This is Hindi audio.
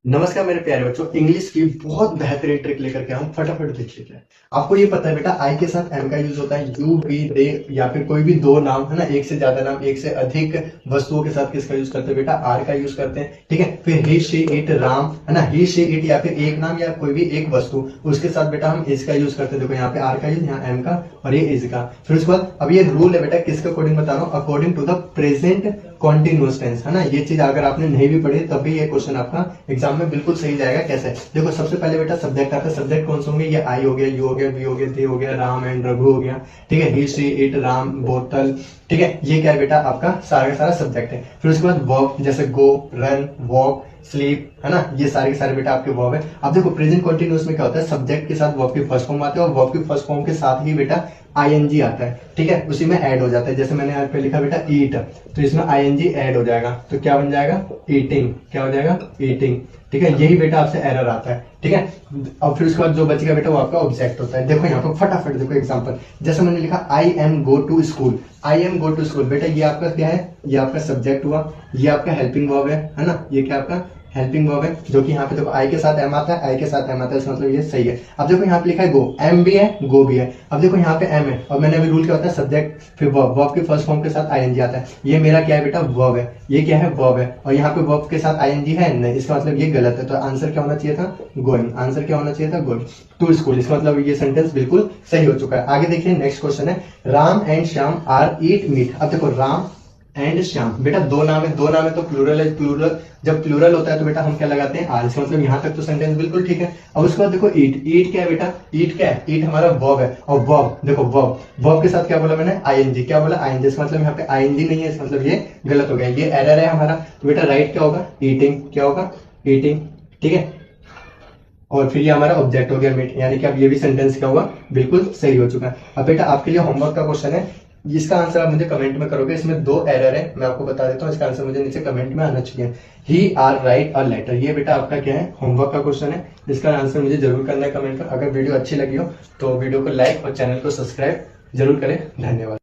नमस्कार मेरे प्यारे बच्चों, इंग्लिश की बहुत बेहतरीन ट्रिक लेकर के हम फटाफट देखिए क्या है। आपको ये पता है बेटा, आई के साथ एम का यूज होता है। यू वी दे या फिर कोई भी दो नाम है ना, एक से ज्यादा नाम, एक से अधिक वस्तुओं के साथ किसका यूज करते हैं बेटा, आर का यूज करते हैं। ठीक है, फिर ही शी इट राम है ना, ही शी इट या फिर एक नाम या कोई भी एक वस्तु, उसके साथ बेटा हम इज का यूज करते हैं। देखो यहाँ पे आर का यूज, यहाँ एम का और ये इज का। फिर उसके बाद अब ये रूल है बेटा, किसके अकॉर्डिंग बता रहा हूँ, according to the present continuous tense है ना। ये चीज अगर आपने नहीं भी पढ़ी तब भी ये क्वेश्चन आपका एग्जाम में बिल्कुल सही जाएगा। कैसे, देखो सबसे पहले बेटा सब्जेक्ट आता है। सब्जेक्ट कौन से होंगे, ये आई हो गया, यू हो गया, वी हो गया, दे हो गया, राम एंड रघु हो गया। ठीक है, ही शी इट राम बोतल। ठीक है, ये क्या है बेटा, आपका सारा का सारा सब्जेक्ट है। फिर उसके बाद वर्ब, जैसे गो, रन, वॉक, स्लीप है ना, ये सारे के सारे बेटा आपके वर्ब है। अब देखो प्रेजेंट कंटिन्यूअस में क्या होता है, सब्जेक्ट के साथ वर्ब की फर्स्ट फॉर्म आते हैं और वर्ब की फर्स्ट फॉर्म के साथ ही बेटा आईएनजी आता है। ठीक है, उसी में ऐड हो जाता है। जैसे मैंने यहाँ पे लिखा बेटा ईट, तो इसमें आईएनजी ऐड हो जाएगा, तो क्या बन जाएगा, ईटिंग। क्या हो जाएगा, ईटिंग। ठीक है, यही बेटा आपसे एरर आता है। ठीक है, और फिर उसके बाद जो बचेगा बेटा वो आपका ऑब्जेक्ट होता है। देखो यहाँ पर फटाफट देखो एग्जांपल, जैसे मैंने लिखा I am go to school. I am go to school बेटा, ये आपका क्या है, ये आपका सब्जेक्ट हुआ, ये आपका हेल्पिंग वर्ब है ना, ये क्या आपका हेल्पिंग वर्ब है, जो कि यहाँ पे देखो आई के साथ एम आता है, आई के साथ एम आता है, इसका मतलब ये सही है। अब देखो यहाँ पे लिखा है गो, एम भी है, गो भी है। अब देखो यहाँ पे एम है और मैंने अभी रूल क्या होता है, सब्जेक्ट फिर वर्ब, वर्ब के फर्स्ट फॉर्म के साथ आईएनजी आता है। ये मेरा क्या है बेटा, वर्ब है, ये क्या है, वर्ब है, और यहाँ पे वर्ब के साथ आईएनजी है नहीं, इसका मतलब ये गलत है। तो आंसर क्या होना चाहिए था, गोइंग। आंसर क्या होना चाहिए था, गोइंग टू स्कूल। इसका मतलब ये सेंटेंस बिल्कुल सही हो चुका है। आगे देखिए नेक्स्ट क्वेश्चन है, Ram and Shyam are eat meat. अब देखो राम एंड श्याम बेटा दो नाम है, दो नाम है तो प्लूरल है। प्लूरल जब प्लूरल होता है तो बेटा हम क्या लगाते हैं, आर। इसका मतलब यहाँ तक तो सेंटेंस बिल्कुल ठीक है। अब उसके बाद देखो ईट, ईट क्या है बेटा, ईट क्या है, ईट हमारा वर्ब है। और वर्ब देखो, वर्ब, वर्ब के साथ क्या बोला मैंने, आईएनजी। क्या बोला, आईएनजी। इसका मतलब यहाँ पे आईएनजी नहीं है, इसका मतलब ये गलत हो गया, ये एरर है हमारा। तो बेटा राइट क्या होगा, ईटिंग। क्या होगा, ईटिंग। ठीक है, और फिर ये हमारा ऑब्जेक्ट हो गया मीट, यानी कि अब ये भी सेंटेंस क्या हुआ, बिल्कुल सही हो चुका है। अब बेटा आपके लिए होमवर्क का क्वेश्चन है, इसका आंसर आप मुझे कमेंट में करोगे। इसमें दो एरर है, मैं आपको बता देता हूँ, इसका आंसर मुझे नीचे कमेंट में आना चाहिए। ही आर राइट अ लेटर, ये बेटा आपका क्या है, होमवर्क का क्वेश्चन है। इसका आंसर मुझे जरूर करना है कमेंट पर। अगर वीडियो अच्छी लगी हो तो वीडियो को लाइक और चैनल को सब्सक्राइब जरूर करें। धन्यवाद।